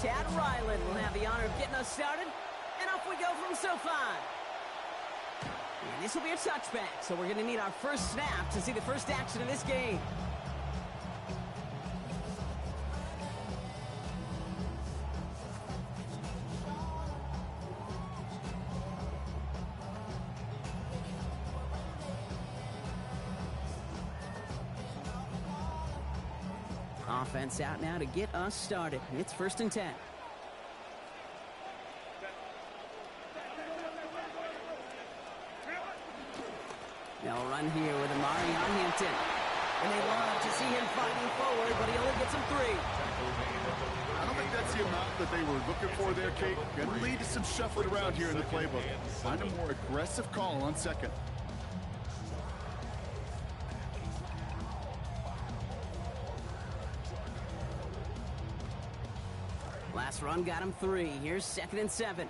Chad Ryland will have the honor of getting us started, and off we go from SoFi. And this will be a touchback, so we're going to need our first snap to see the first action of this game. Offense out now to get us started. It's 1st and 10. They'll run here with Amari on Hampton. And they love to see him fighting forward, but he only gets him 3. I don't think that's the amount that they were looking for there, Kate. Going to lead to some shuffling around here in the playbook. Find a more aggressive call on 2nd. Last run got him 3. Here's 2nd and 7.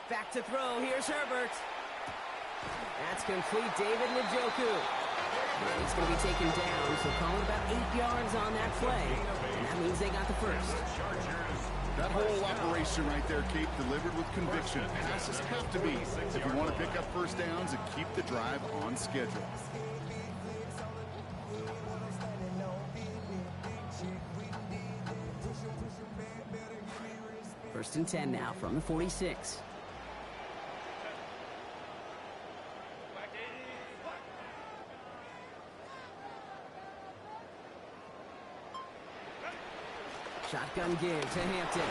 Back to throw. Here's Herbert. That's complete. David Njoku. He's going to be taken down, so call it about 8 yards on that play. And that means they got the first. That whole operation right there, Kate, delivered with conviction. Passes have to be if you want to pick up first downs and keep the drive on schedule. 1st and 10 now from the 46. Shotgun give to Hampton.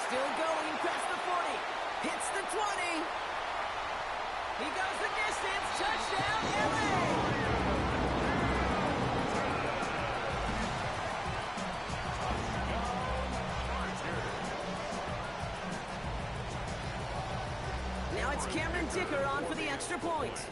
Still going past the 40. Hits the 20. He goes the distance. Touchdown, LA! Now it's Cameron Dicker on for the extra point.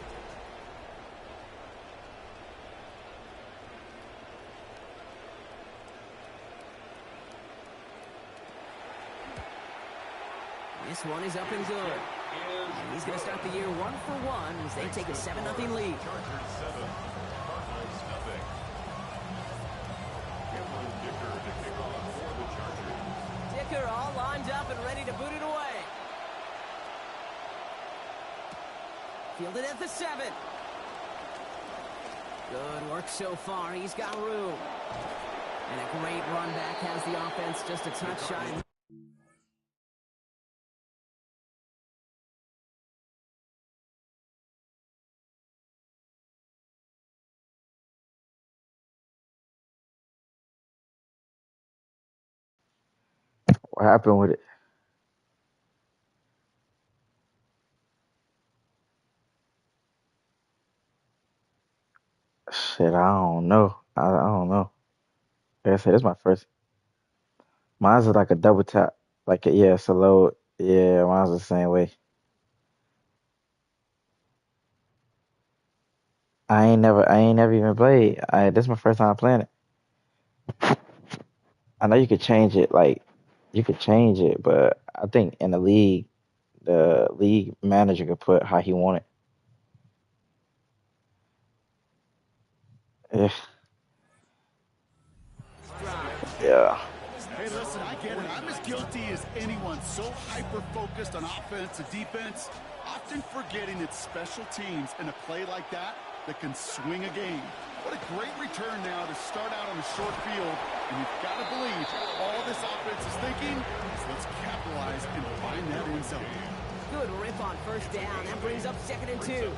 This one is up and good. And he's going to start the year 1-for-1 as they take a 7-0 lead. Dicker all lined up and ready to boot it away. Fielded at the 7. Good work so far. He's got room. And a great run back has the offense just a touch shy. What happened with it? Shit, I don't know. I don't know. Like I said, it's my first. Mine's is like a double tap. Like, yeah, it's a load. Yeah, mine's the same way. I ain't never even played. This is my first time playing it. I know you could change it, like, you could change it, but I think in the league manager could put how he want it. Yeah. Hey, listen, I get it. I'm as guilty as anyone. So hyper-focused on offense and defense, often forgetting it's special teams in a play like that can swing a game. What a great return now to start out on a short field. And you've got to believe all this offense is thinking is let's capitalize and find that end zone. Good rip on 1st down. That brings up 2nd and 2.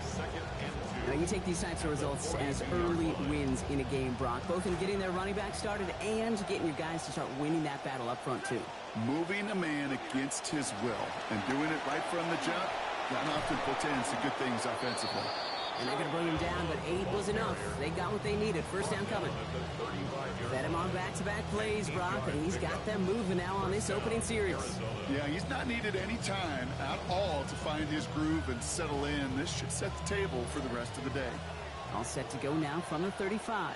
Now, you take these types of results as early wins in a game, Brock, both in getting their running back started and getting your guys to start winning that battle up front, too. Moving a man against his will and doing it right from the jump, that often portends to good things offensively. And they're going to bring him down, but 8 was enough. They got what they needed. 1st down coming. Fed him on back-to-back plays, Brock, and he's got them moving now on this opening series. Yeah, he's not needed any time at all to find his groove and settle in. This should set the table for the rest of the day. All set to go now from the 35.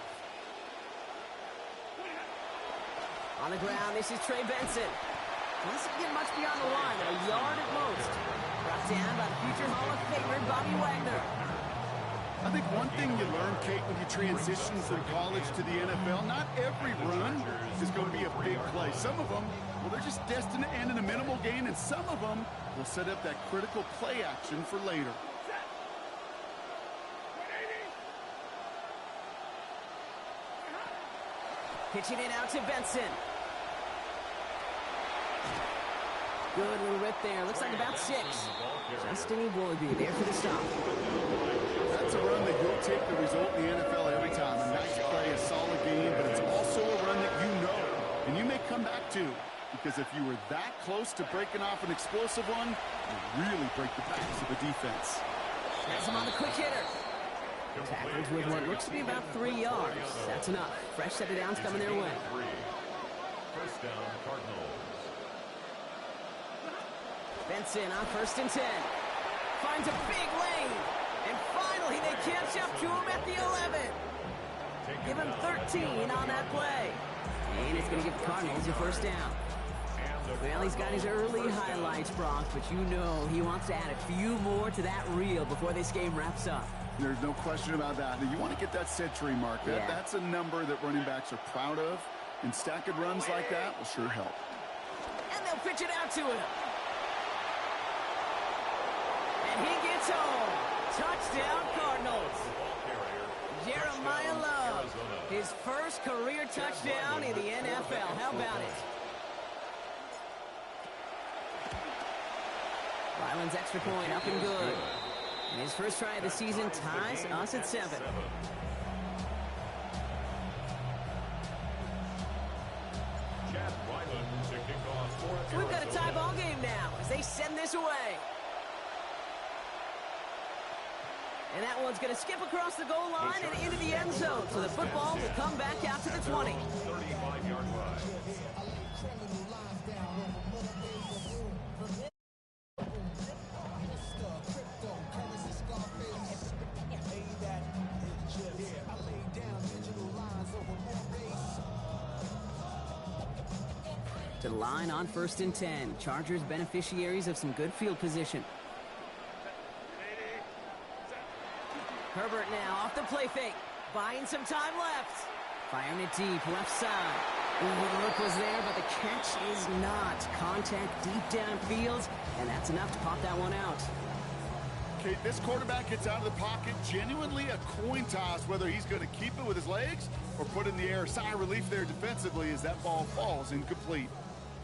On the ground, this is Trey Benson. Doesn't get much beyond the line, a yard at most. Brought down by the future Hall of Famer, Bobby Wagner. I think one thing you learn, Kate, when you transition from college to the NFL, not every run is going to be a big play. Some of them, well, they're just destined to end in a minimal gain, and some of them will set up that critical play action for later. Pitching it out to Benson. Good little rip there. Looks like about 6. Justin Eboigbe there for the stop. That's a run that you'll take the result in the NFL every time. A nice play, a solid game, but it's also a run that you know, and you may come back to, because if you were that close to breaking off an explosive one, you really break the backs of the defense. Has him on the quick hitter. Tackled with what looks to be about 3 yards. That's enough. Fresh set of downs coming their way. First down, Cardinals. Benson on 1st and 10. Finds a big lane. And finally, they catch up to him at the 11. Give him 13 on that play. And it's going to give the Cardinals a 1st down. Well, he's got his early highlights, Brock, but you know he wants to add a few more to that reel before this game wraps up. There's no question about that. You want to get that century mark. That's a number that running backs are proud of, and stacking runs like that will sure help. And they'll pitch it out to him. And he gets home. Touchdown, Cardinals. Jeremiah Love, his first career touchdown in the NFL. How about it? Ryland's extra point up and good. And his first try of the season ties us at 7. We've got a tie ball game now as they send this away. And that one's going to skip across the goal line and into the end zone. So the football will come back out to the 20. 35-yard line. To the line on 1st and 10. Chargers beneficiaries of some good field position. Herbert now off the play fake. Buying some time left. Firing it deep, left side. Ooh, the look was there, but the catch is not. Contact deep downfield, and that's enough to pop that one out. Okay, this quarterback gets out of the pocket, genuinely a coin toss whether he's going to keep it with his legs or put it in the air. Sigh of relief there defensively as that ball falls incomplete.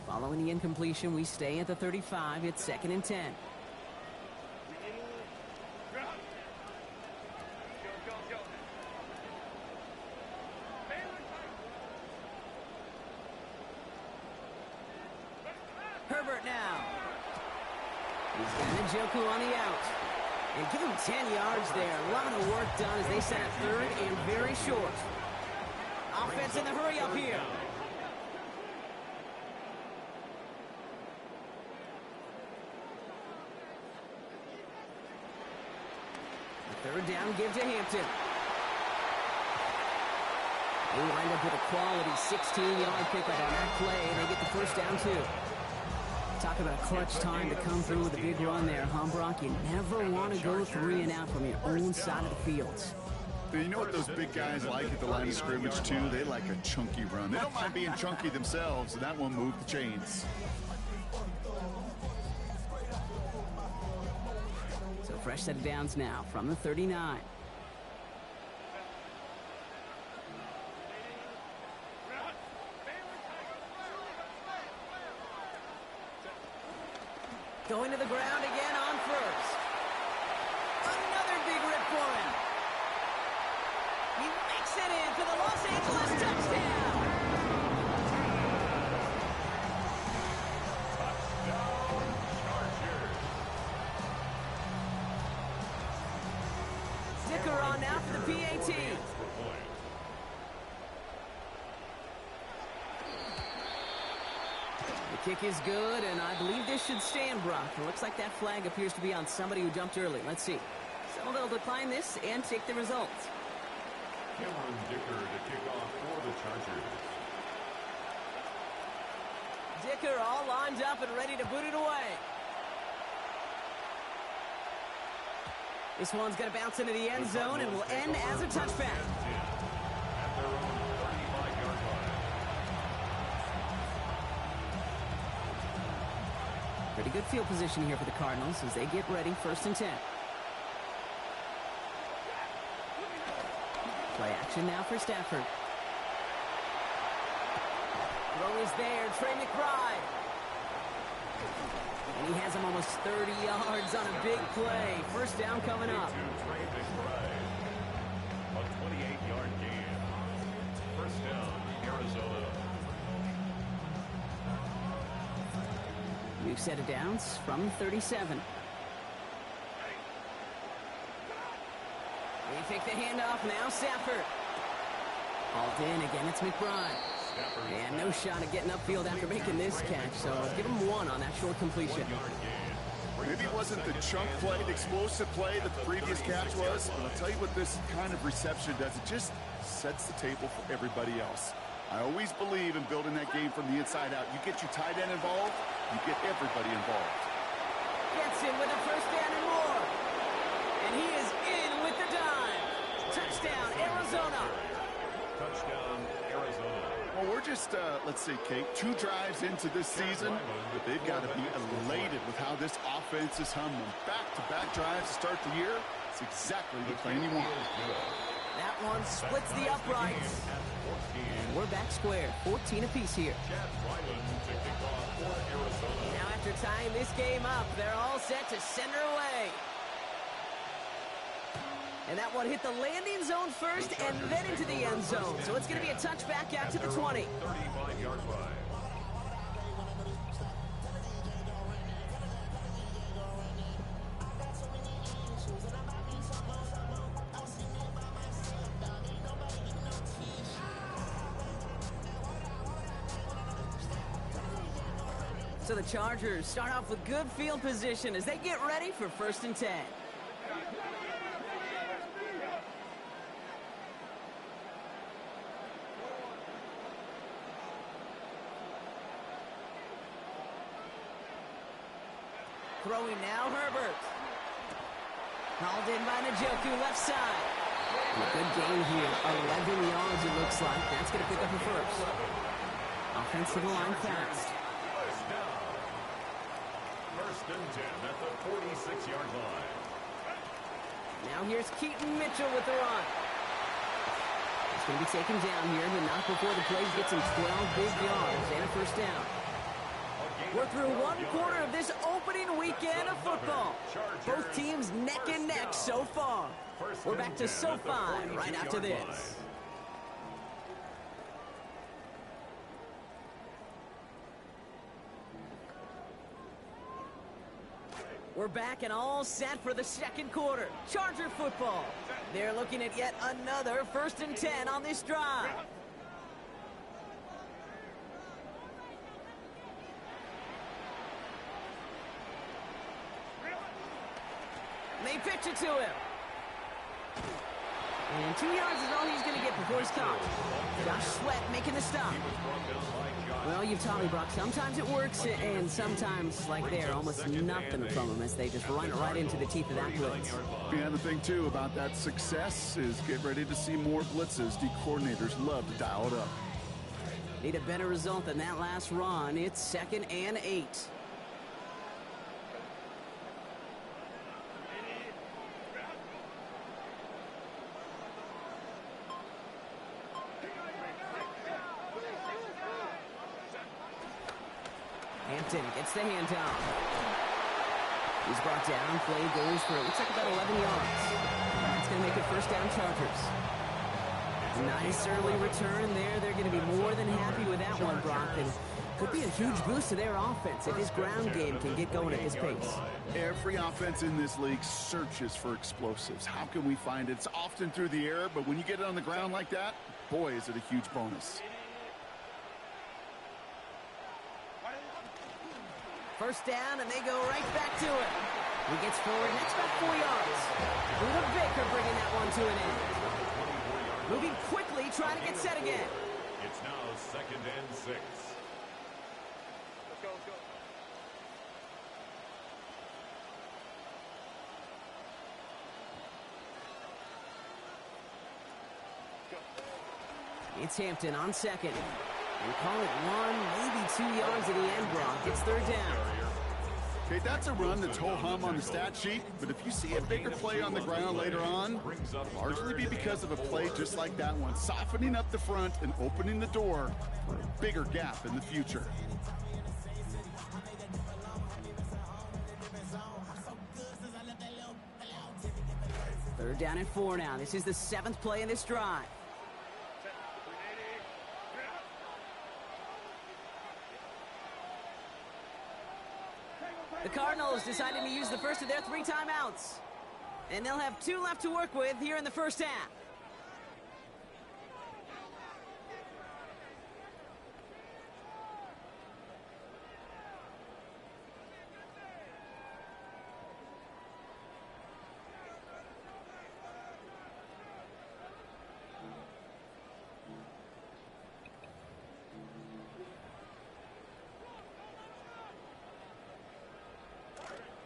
Following the incompletion, we stay at the 35. It's 2nd and 10. Herbert now. He's got Njoku on the out. And give him 10 yards there. A lot of work done as they set up 3rd and very short. Offense in the hurry up here. The 3rd down give to Hampton. They wind up with a quality 16-yard pickup on that play. They get the 1st down too. Talk about a clutch time to come through with a big run there, huh, Brock? You never want to go 3 and out from your own side of the field. You know what those big guys like at the line of scrimmage, too? They like a chunky run. They don't mind being chunky themselves, and that one moved the chains. So fresh set of downs now from the 39. Going to the ground again on 1st. Another big rip for him. He makes it in for the Los Angeles touchdown. Sticker on now for the PAT. The kick is good, and I believe this should stand, Brock. It looks like that flag appears to be on somebody who jumped early. Let's see. So they'll decline this and take the results. Cameron Dicker to kick off for the Chargers. Dicker all lined up and ready to boot it away. This one's going to bounce into the end zone and will end as a touchback. At their own 35-yard line. Pretty good field position here for the Cardinals as they get ready, 1st and 10. Play action now for Stafford. Throw is there, Trey McBride. And he has him almost 30 yards on a big play. 1st down coming up. Trey McBride. A 28-yard gain. 1st down, Arizona. New set of downs from 37. They take the handoff, now Stafford. Hauled in, again it's McBride. And no shot at getting upfield after making this catch, so give him 1 on that short completion. Maybe it wasn't the chunk play, the explosive play that the previous catch was, but I'll tell you what this kind of reception does. It just sets the table for everybody else. I always believe in building that game from the inside out. You get your tight end involved, you get everybody involved. Gets in with a 1st down and more. And he is in with the dive. Touchdown, Arizona. Touchdown, Arizona. Well, we're just, let's see, Kate, 2 drives into this season, but they've got to be elated with how this offense is humming. Back-to-back drives to start the year. It's exactly the plan you want. That one splits the uprights. And we're back square, 14 apiece here. Chad Ryland to kick off for Arizona. Now after tying this game up, they're all set to send her away. And that one hit the landing zone first and then into the end zone. So it's going to be a touchback out to the 20. 35-yard line. So the Chargers start off with good field position as they get ready for 1st and 10. Throwing now, Herbert. Hauled in by Njoku, left side. And a good gain here. 11 yards, it looks like. That's going to pick up a 1st. Offensive line fast. 1st and 10 at the 46-yard line. Now here's Keaton Mitchell with the run. He's going to be taken down here, but not before the play gets him 12 big yards and a 1st down. We're through 1 quarter of this opening weekend of football. Both teams neck and neck so far. We're back to SoFi right after this. We're back and all set for the 2nd quarter. Charger football. They're looking at yet another 1st and 10 on this drive. They pitch it to him. And 2 yards is all he's going to get before he's caught. Josh Sweat making the stop. Well, you've taught me, Brock. Sometimes it works, and sometimes, like there, almost nothing from them as they just run it right into the teeth of that blitz. Yeah, the thing, too, about that success is get ready to see more blitzes. D coordinators love to dial it up. Need a better result than that last run. It's 2nd and 8. Hampton gets the handoff. He's brought down. Play goes for, it looks like about 11 yards. That's going to make it 1st down Chargers. Nice early return there. They're going to be more than happy with that one, Brock. And could be a huge boost to their offense if his ground game can get going at this pace. Every offense in this league searches for explosives. How can we find it? It's often through the air, but when you get it on the ground like that, boy, is it a huge bonus. 1st down, and they go right back to it. He gets forward, and that's about 4 yards. Buda Baker bringing that one to an end. Moving quickly, trying to get set again. It's now 2nd and 6. It's Hampton on second. We call it 1, maybe 2 yards at the end, Brock. It's third down. Okay, that's a run that's ho-hum on the stat sheet, but if you see a bigger play on the ground later on, largely be because of a play just like that one, softening up the front and opening the door for a bigger gap in the future. Third down and 4 now. This is the 7th play in this drive. The Cardinals deciding to use the first of their 3 timeouts. And they'll have 2 left to work with here in the first half.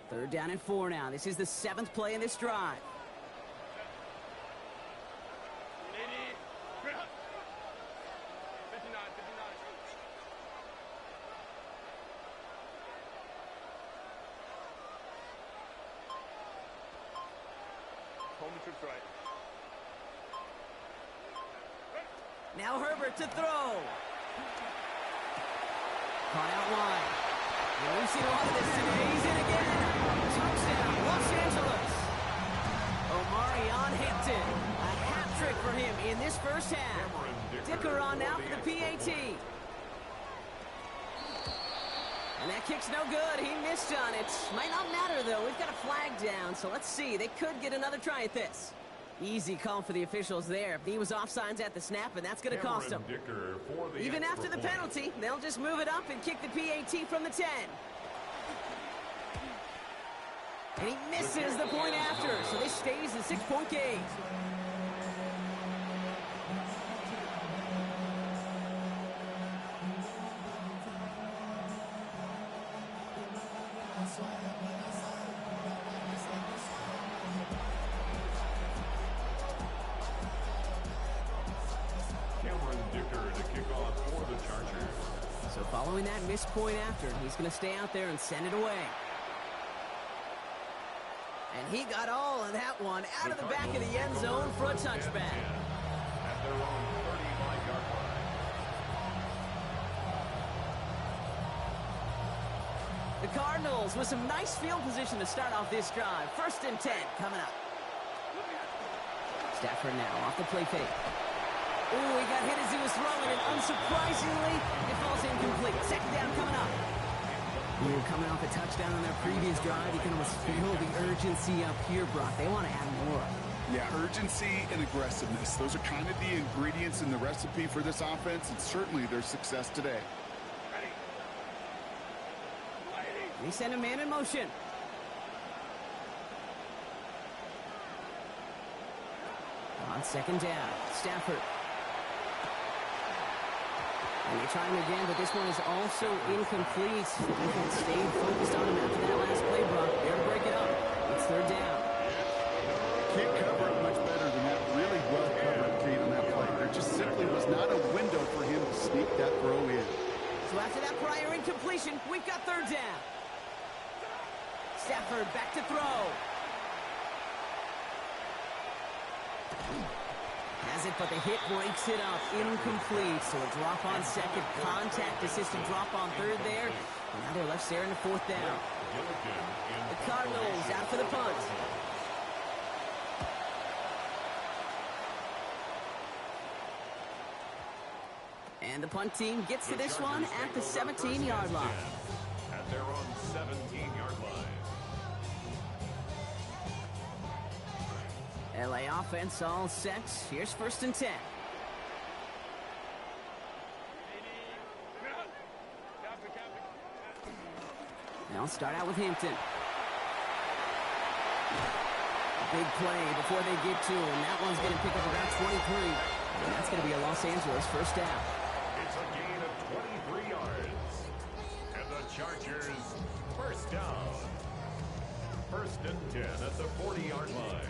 Third down and 4 now. This is the 7th play in this drive. Now Herbert to throw. Caught out wide. And we've seen a lot of this today. He's in again. Touchdown, Los Angeles. Omarion Hampton. A hat trick for him in this first half. Dicker on now for the PAT. And that kick's no good. He missed on it. Might not matter, though. We've got a flag down, so let's see. They could get another try at this. Easy call for the officials there. He was offsides at the snap, and that's going to cost him. Even after the penalty, they'll just move it up and kick the PAT from the 10. And he misses the point after, so this stays a 6-point game. So following that missed point after, he's going to stay out there and send it away. And he got all of that one out of the back of the end zone for a touchback. At their own 35-yard line. The Cardinals with some nice field position to start off this drive. 1st and 10 coming up. Stafford now off the play fake. Ooh, he got hit as he was throwing, and unsurprisingly, it falls incomplete. 2nd down coming up. Ooh, coming off a touchdown on their previous drive, you can almost feel the urgency up here, Brock. They want to add more. Yeah, urgency and aggressiveness. Those are kind of the ingredients in the recipe for this offense, and certainly their success today. They send a man in motion. On 2nd down, Stafford. And they try him again, but this one is also incomplete. Defense stayed focused on him after that last play, Brock. They're to break it up. It's 3rd down. Can't cover it much better than that. Really well covered, Kate, on that play. There just simply was not a window for him to sneak that throw in. So after that prior incompletion, we've got 3rd down. Stafford back to throw. Has it, but the hit breaks it up. Incomplete. So a drop on 2nd, contact assisted drop on 3rd there. And now they're left there in the 4th down. The Cardinals out for the punt. And the punt team gets to this one at the 17-yard line. At their own 17-yard line. LA offense all set. Here's 1st and 10. Now I'll start out with Hampton. Big play before they get to him. That one's going to pick up about 23. And that's going to be a Los Angeles 1st down. It's a gain of 23 yards. And the down. First and 10 at the 40-yard line.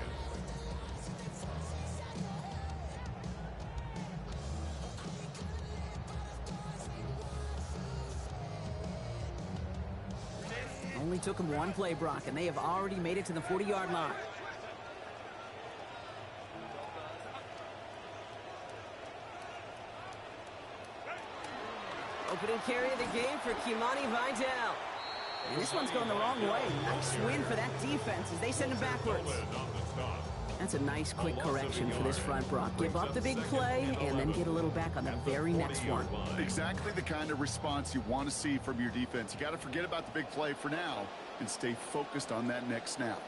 Only took them one play, Brock, and they have already made it to the 40-yard line. Opening carry of the game for Kimani Vidal. And this one's going the wrong way. Nice win for that defense as they send him backwards. That's a nice quick correction for this front, Brock. Give up the big play and then get a little back on the very next one. Exactly the kind of response you want to see from your defense. You got to forget about the big play for now and stay focused on that next snap.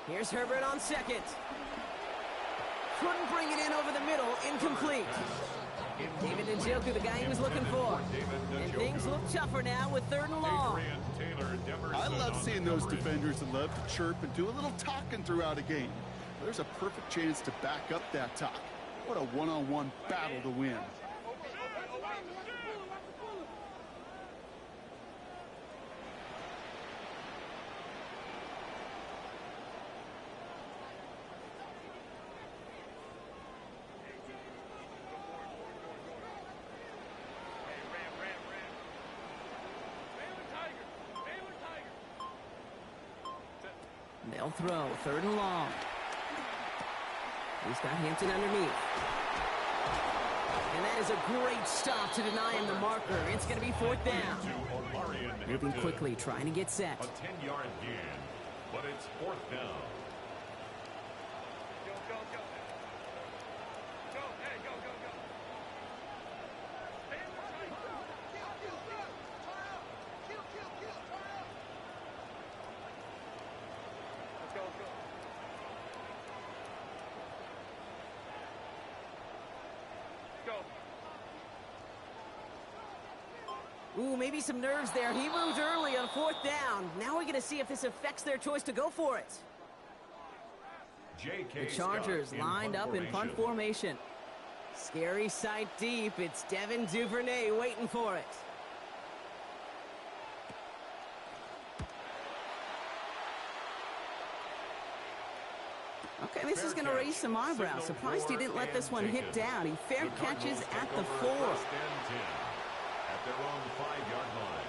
Here's Herbert on second. Couldn't bring it in over the middle. Incomplete. David Njoku, the guy he was looking for. And things look tougher now with 3rd and long. I love seeing those defenders that love to chirp and do a little talking throughout a game. There's a perfect chance to back up that talk. What a one-on-one battle to win. They'll throw 3rd and long. He's got Hampton underneath. And that is a great stop to deny him the marker. It's going to be 4th down. Moving quickly, trying to get set. A 10-yard gain, but it's 4th down. Ooh, maybe some nerves there. He moved early on 4th down. Now we're going to see if this affects their choice to go for it. The Chargers lined up in punt formation. Scary sight deep. It's Devin Duvernay waiting for it. Okay, this is going to raise some eyebrows. Surprised he didn't let this one hit down. He fair catches at the 4. At their own 5-yard line.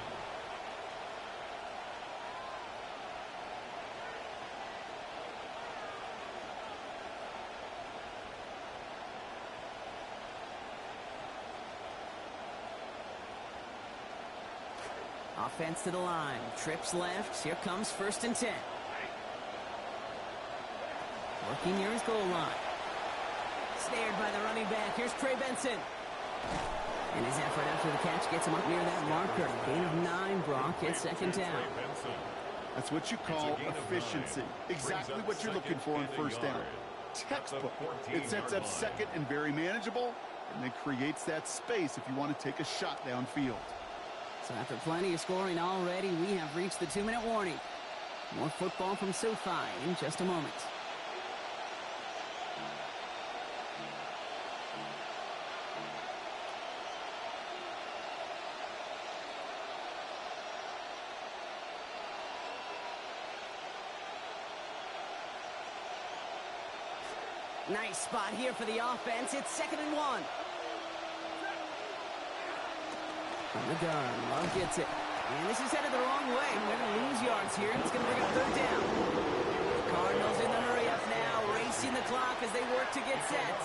Offense to the line. Trips left. Here comes 1st and 10. Working near his goal line. Snared by the running back. Here's Trey Benson. And his effort after the catch gets him up near that marker. Gain of 9, Brock. It's 2nd down. That's what you call efficiency. Exactly what you're looking for on 1st down. Textbook. It sets up 2nd and very manageable, and then creates that space if you want to take a shot downfield. So after plenty of scoring already, we have reached the 2-minute warning. More football from SoFi in just a moment. Nice spot here for the offense. It's 2nd and 1. On the gun, Love gets it. And this is headed the wrong way. They're going to lose yards here, and it's going to bring up 3rd down. Cardinals in the hurry-up now, racing the clock as they work to get set.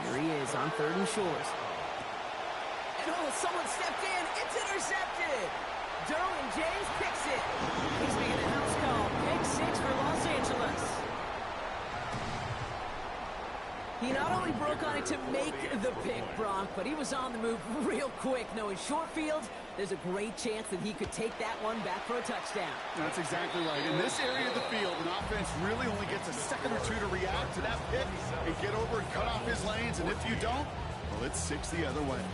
Here he is on 3rd and short. And oh, someone stepped in. It's intercepted. Derwin James picks it. He's making a house call. Pick 6 for Los Angeles. He not only broke on it to make the pick, Brock, but he was on the move real quick. Knowing short field, there's a great chance that he could take that one back for a touchdown. That's exactly right. In this area of the field, an offense really only gets a second or two to react to that pick and get over and cut off his lanes. And if you don't, well, it's 6 the other way.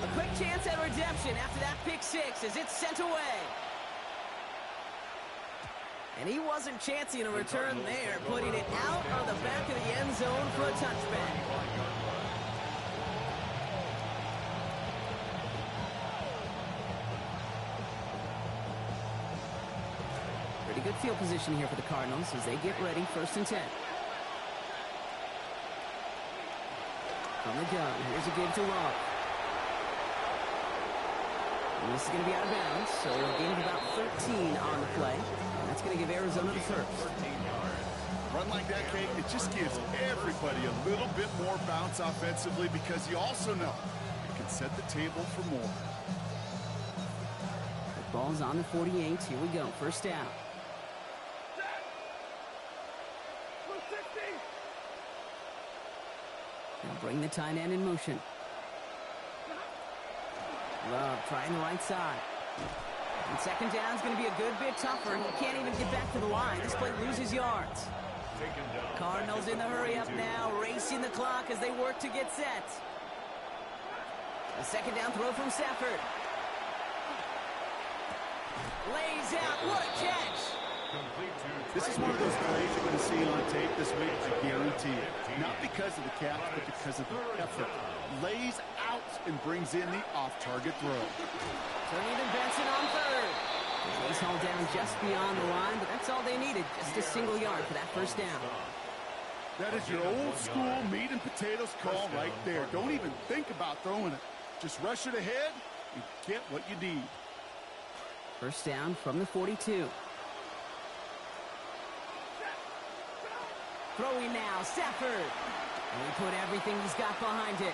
A quick chance at redemption after that pick 6 as it's sent away. And he wasn't chancing a return there, putting it out of the back of the end zone for a touchback. Pretty good field position here for the Cardinals as they get ready, 1st and 10. From the gun, here's a give to Rock. And this is going to be out of bounds, so a gain of about 13 on the play. And that's going to give Arizona the first. Run like that, Kate, it just gives everybody a little bit more bounce offensively because you also know it can set the table for more. The ball's on the 48. Here we go. 1st down. Now bring the tight end in motion. Love trying the right side. And 2nd down is going to be a good bit tougher. He can't even get back to the line. This play loses yards. Cardinals in the hurry up now, racing the clock as they work to get set. A 2nd down throw from Stafford. Lays out. What a catch! This is one of those plays you're going to see on tape this week, I guarantee it. Not because of the catch, but because of the effort. Lays out and brings in the off-target throw. Turning to Benson on 3rd. He's hauled down just beyond the line, but that's all they needed. Just a single yard for that 1st down. That is your old-school meat and potatoes call right there. Don't even think about throwing it. Just rush it ahead and get what you need. 1st down from the 42. Throwing now, Stafford. And he put everything he's got behind it.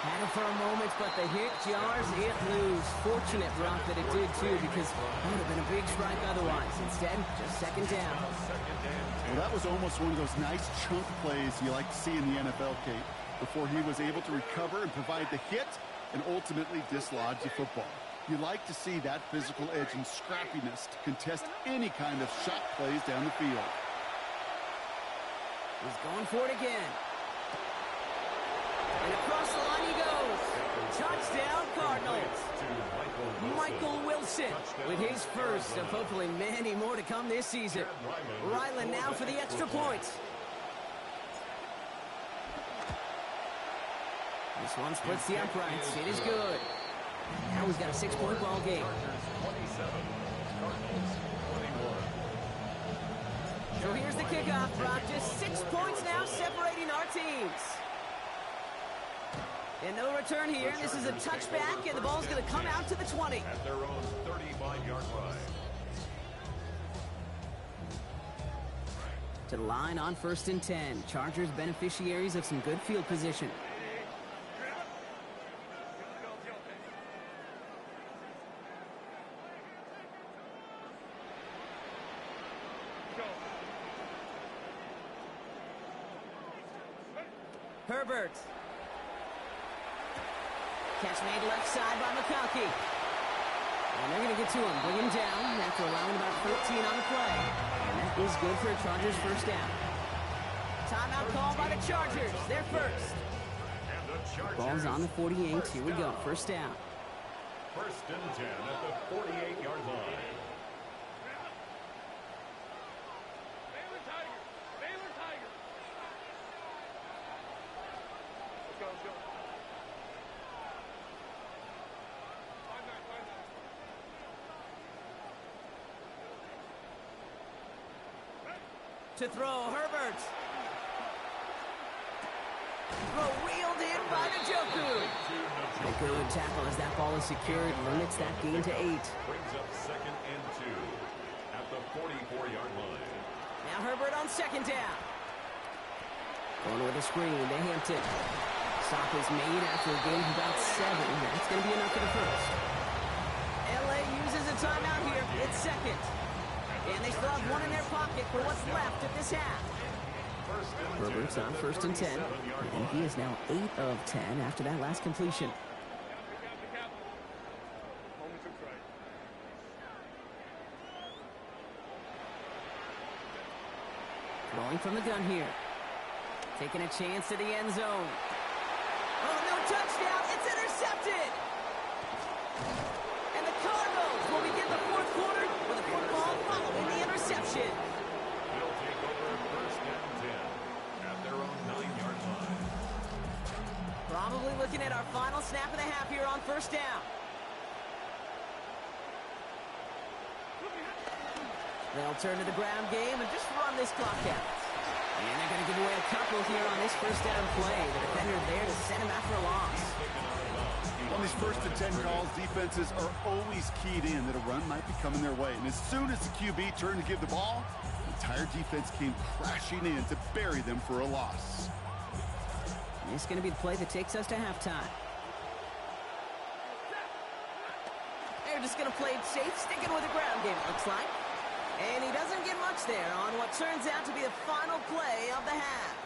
Had it for a moment, but the hit jars it loose. Fortunate drop that it did, too, because it would have been a big strike otherwise. Instead, just 2nd down. Well, that was almost one of those nice chunk plays you like to see in the NFL, Kate, before he was able to recover and provide the hit and ultimately dislodge the football. You like to see that physical edge and scrappiness to contest any kind of shot plays down the field. He's going for it again. And across the line he goes. Touchdown, Cardinals. Michael Wilson with his first of hopefully many more to come this season. Ryland now for the extra point. This one splits the uprights. It is good. Now he's got a 6-point ball game. So here's the kickoff, Brock. Just 6 points now separating our teams. And no return here. This is a touchback, and the ball's going to come out to the 20. At their own 35-yard line. To the line on 1st and 10. Chargers beneficiaries of some good field position. Herbert. Catch made left side by McConkey. And they're going to get to him. Bring him down after allowing about 13 on the play. And that is good for a Chargers 1st down. Timeout called by the Chargers. They're first. The ball's on the 48. Here we go. 1st down. 1st and 10 at the 48-yard line. To throw, Herbert. Throw wheeled in by Njoku. A good tackle as that ball is secured. Limits that gain to 8. Brings up 2nd and 2 at the 44-yard line. Now Herbert on 2nd down. Going with a screen to Hampton. Stop is made after a gain of about 7. That's going to be enough for the first. LA uses a timeout here. It's 2nd. And they still have one in their pocket for what's left of this half. Herbert's on 1st and 10. And he is now 8 of 10 after that last completion. Throwing from the gun here. Taking a chance to the end zone. Oh, no touchdown. It's intercepted. And the Cardinals will begin the 4th quarter with a football following the final snap of the half here on first down. They'll turn to the ground game and just run this clock out. And they're going to give away a couple here on this first down play. The defender there to set him after a loss. On these first and 10 calls, defenses are always keyed in that a run might be coming their way. And as soon as the QB turned to give the ball, the entire defense came crashing in to bury them for a loss. This is going to be the play that takes us to halftime. They're just going to play it safe, sticking with the ground game, it looks like. And he doesn't get much there on what turns out to be the final play of the half.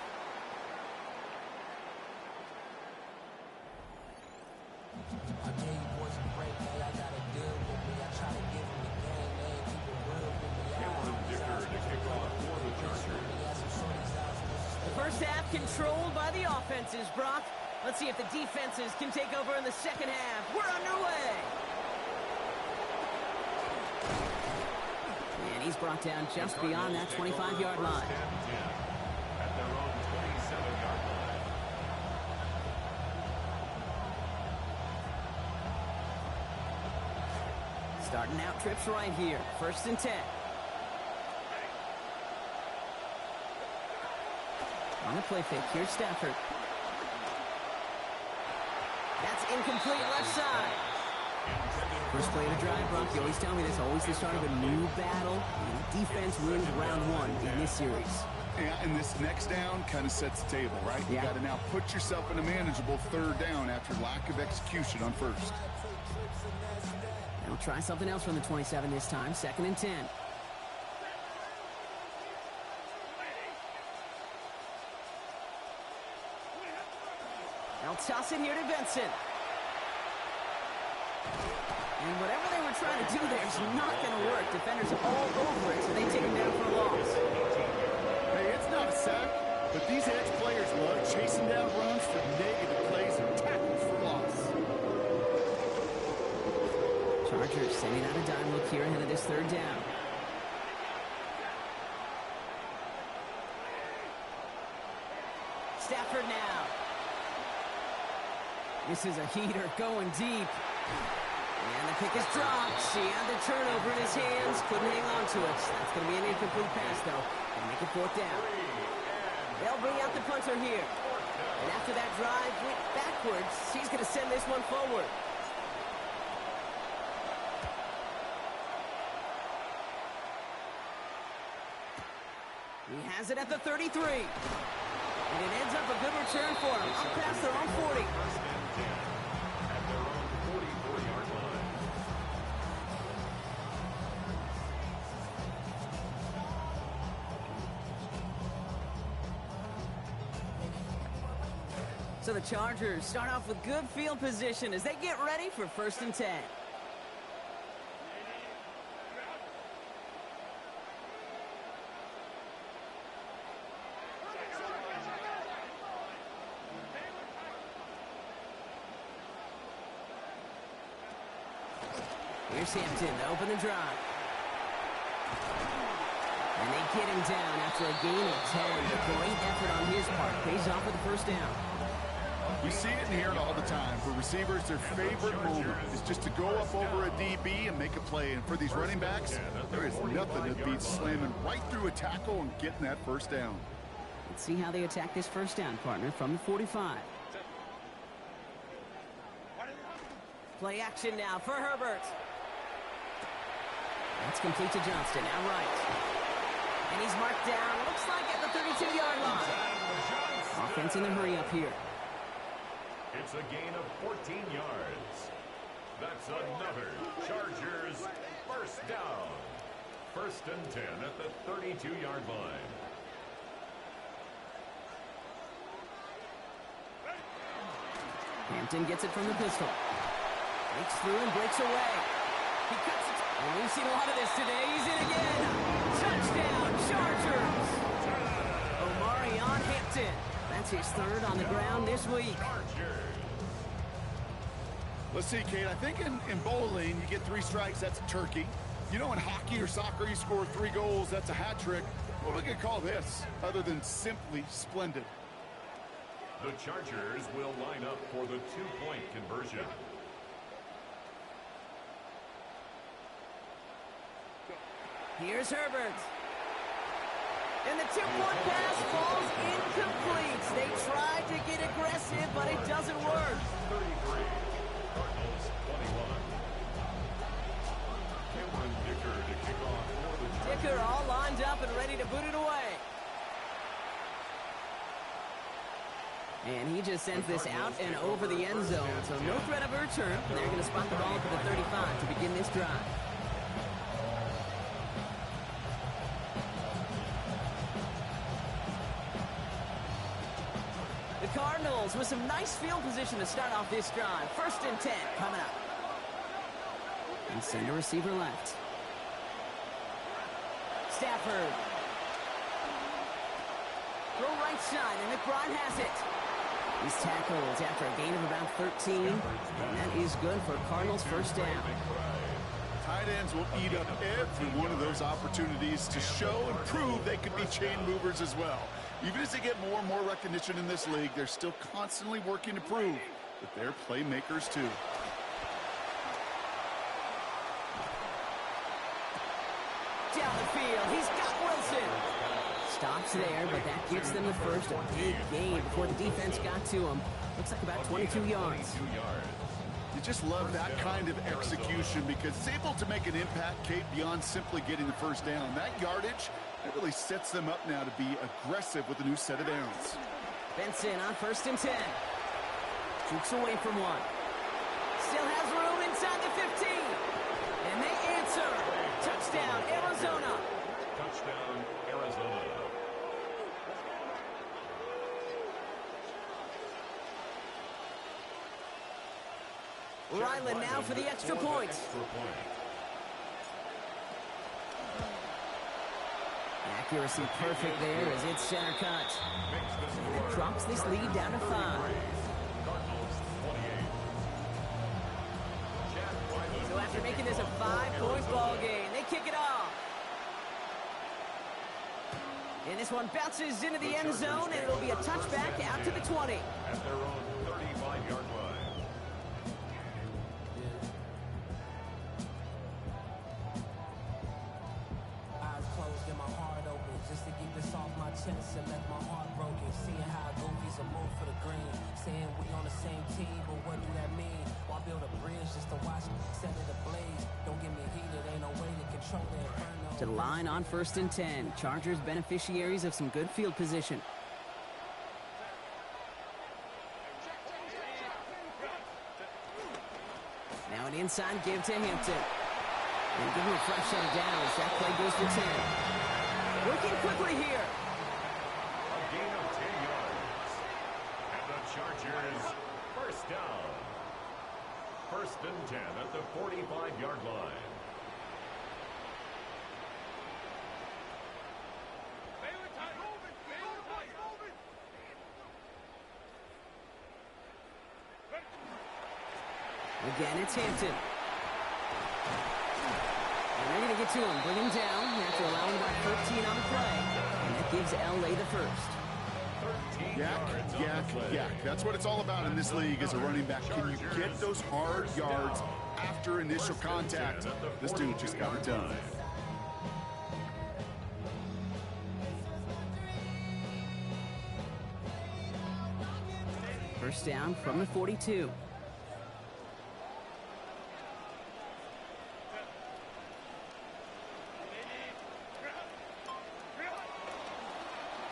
The first half controlled by the offenses, Brock. Let's see if the defenses can take over in the second half. We're underway. And he's brought down just beyond that 25-yard line. At their own 27-yard line. Starting out trips right here. First and 10. On the play fake, here's Stafford. That's incomplete left side. First play of the drive, Brock. You always tell me this, always the start of a new battle. And defense wins round one in this series. Yeah, and this next down kind of sets the table, right? You Yeah. got to now put yourself in a manageable third down after lack of execution on first. They'll try something else from the 27 this time. Second and 10. They'll toss it here to Benson. And whatever they were trying to do there is not going to work. Defenders all over it, so they take him down for a loss. Hey, it's not a sack, but these edge players love chasing down runs for negative plays and tackles for loss. Chargers sending out a dime look here ahead of this third down. Stafford now. This is a heater going deep. And the kick is dropped. He had the turnover in his hands. Couldn't hang on to it. That's going to be an incomplete pass, though. Going to make it fourth down. They'll bring out the punter here. And after that drive went backwards, he's going to send this one forward. He has it at the 33. And it ends up a good return for him. Up past their own 40. First and 10 at their own 44-yard line. So the Chargers start off with good field position as they get ready for first and 10. Here's Hampton to open the drive. And they get him down after a gain of 10. A great effort on his part. Pays off with the first down. You see it and hear it all the time. For receivers, their favorite moment is just to go up over a DB and make a play. And for these running backs, there is nothing that beats slamming right through a tackle and getting that first down. Let's see how they attack this first down, partner, from the 45. Play action now for Herbert. That's complete to Johnston, now right. And he's marked down, looks like at the 32-yard line. Offense in the hurry up here. It's a gain of 14 yards. That's another Chargers first down. First and 10 at the 32-yard line. Hampton gets it from the pistol. Breaks through and breaks away. He cuts it. And we've seen a lot of this today. He's in again. Touchdown, Chargers. Omarion Hampton. That's his third on the ground this week. Let's see, Kate. I think in bowling, you get 3 strikes, that's a turkey. You know, in hockey or soccer, you score 3 goals, that's a hat trick. What are we going to call this other than simply splendid? The Chargers will line up for the two-point conversion. Here's Herbert. And the two-point pass falls incomplete. They tried to get aggressive, but it doesn't work. 33, Cardinals 21. Cameron Dicker to kick off for the Chargers. Dicker all lined up and ready to boot it away. And he just sends this out and over the end zone. So no threat of a return. They're going to spot the ball for the 35 to begin this drive. The Cardinals with some nice field position to start off this drive. 1st and 10 coming up. And send a receiver left. Stafford. Throw right side, and McBride has it. He's tackled after a gain of about 13, and that is good for Cardinals' first down. Tight ends will eat up every one of those opportunities to show and prove they could be chain movers as well. Even as they get more and more recognition in this league, they're still constantly working to prove that they're playmakers too. Down the field, he's got Wilson. Stops there, but that gets them the first. A big gain before the defense got to him. Looks like about 22 yards. You just love that kind of execution because it's able to make an impact, Kate, beyond simply getting the first down. That yardage, that really sets them up now to be aggressive with a new set of downs. Benson on 1st and 10. Jukes away from one. Still has room inside the 15. And they answer. Touchdown, Arizona. Touchdown, Arizona. Ryland now for the extra point. Accuracy perfect there as it's center cut. And it drops this lead down to 5. So after making this a 5-point ball game, they kick it off. And this one bounces into the end zone, and it'll be a touchback out to the 20. At their own 35-yard line. And left my heart broken, seeing how goofies are moved for the green, saying we on the same team, but what do that mean? Why build a bridge just to watch me set it ablaze? Don't get me heated, ain't no way to control the inferno. To the line on 1st and 10. Chargers beneficiaries of some good field position. Now an inside give to Hampton. And give him a fresh set of downs. That play goes for 10. Working quickly here. Gain of 10 yards. And the Chargers, first down. 1st and 10 at the 45-yard line. Again, it's Hampton. And they're going to get to him. Bring him down after allowing about 13 on the play. And that gives L.A. the first. Yak. That's what it's all about in this league as a running back. Can you get those hard yards after initial contact? This dude just got it done. First down from the 42.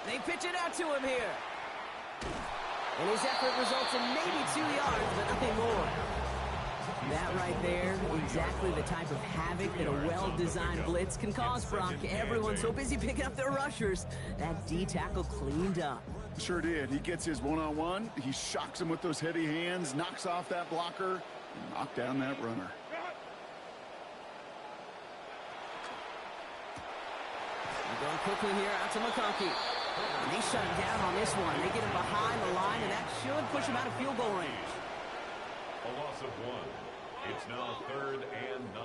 They pitch it out to him here. And his effort results in maybe 2 yards, but nothing more. That right there, exactly the type of havoc that a well-designed blitz can cause, Brock. Everyone's so busy picking up their rushers. That D tackle cleaned up. Sure did. He gets his one-on-one. He shocks him with those heady hands, knocks off that blocker, and knocks down that runner. They're going quickly here out to McConkey. And they shut him down on this one. They get him behind the line, and that should push him out of field goal range. A loss of 1. It's now 3rd and 9.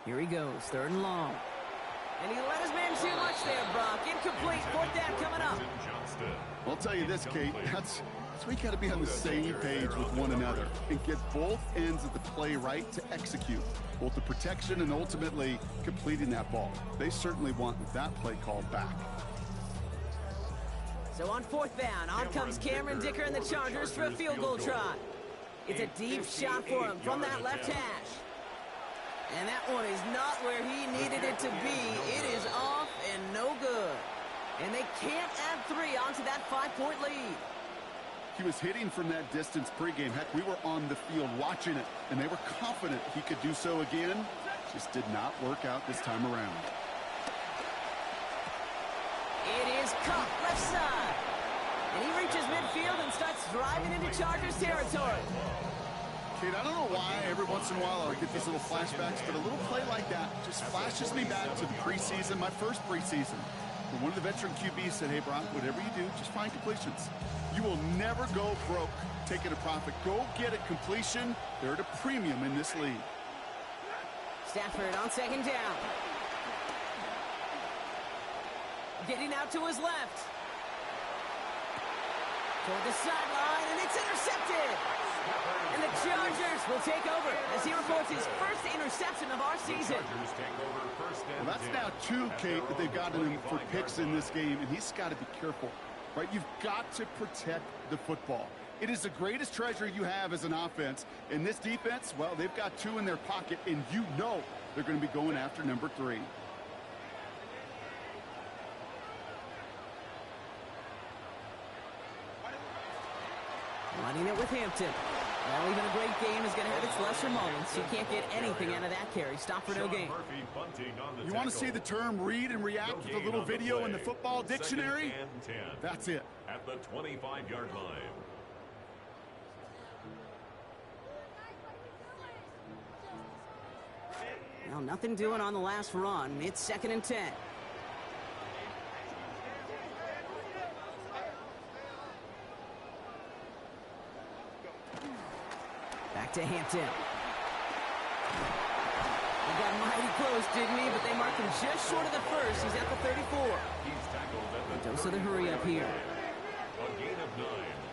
Here he goes, 3rd and long. And he let his man too much there, Brock. Incomplete, 4th down coming up. I'll tell you this, Kate, that's we got to be on the same page with one another and get both ends of the play right to execute, both the protection and ultimately completing that ball. They certainly want that play called back. So on 4th down, on comes Cameron Dicker and the Chargers for a field goal try. It's a deep shot for him from that left hash. And that one is not where he needed it to be. It is off and no good. And they can't add 3 onto that 5-point lead. He was hitting from that distance pregame. Heck, we were on the field watching it, and they were confident he could do so again. Just did not work out this time around. It is Kupp, left side. And he reaches midfield and starts driving into Chargers territory. Kate, I don't know why every once in a while I get these little flashbacks, but a little play like that just flashes me back to the preseason, my first preseason. When one of the veteran QBs said, hey, Brock, whatever you do, just find completions. You will never go broke taking a profit. Go get a completion. They're at a premium in this league. Stafford on 2nd down. Getting out to his left. Toward the sideline, and it's intercepted. And the Chargers will take over as he reports his first interception of our season. Well, that's now 2, Kate, that they've gotten him for picks in this game, and he's got to be careful, right? You've got to protect the football. It is the greatest treasure you have as an offense. In this defense, well, they've got 2 in their pocket, and you know they're going to be going after number 3. Running it with Hampton. Well, even a great game is going to have its lesser moments. You can't get anything out of that carry. Stop for no gain. You want to see the term read and react with a little video in the football dictionary? That's it. At the 25-yard line. Well, nothing doing on the last run. It's 2nd and 10. Back to Hampton. He got mighty close, didn't he? But they marked him just short of the first. He's at the 34. He's tackled at the Dose of the hurry up here. A gain of 9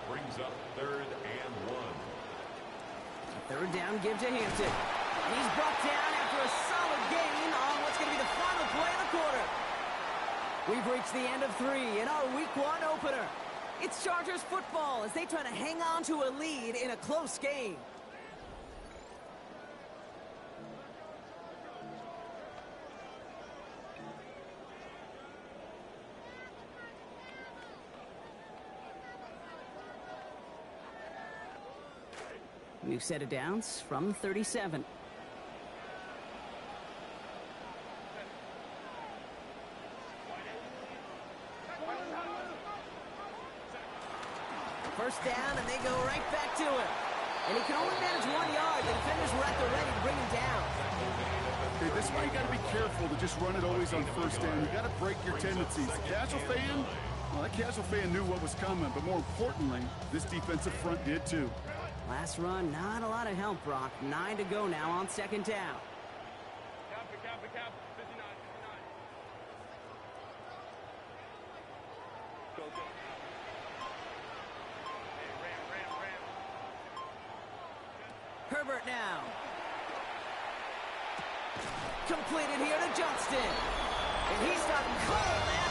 brings up 3rd and 1. 3rd down, give to Hampton. And he's brought down after a solid gain on what's going to be the final play of the quarter. We've reached the end of 3 in our Week 1 opener. It's Chargers football as they try to hang on to a lead in a close game. New set of downs from 37. First down, and they go right back to him. And he can only manage 1 yard. The defenders were at the ready to bring him down. Okay, this is why you got to be careful to just run it always on 1st down. You got to break your tendencies. The casual fan, well, that casual fan knew what was coming, but more importantly, this defensive front did too. Last run, not a lot of help, Brock. 9 to go now on 2nd down. Herbert now. Completed here to Johnston. And he's stopped cold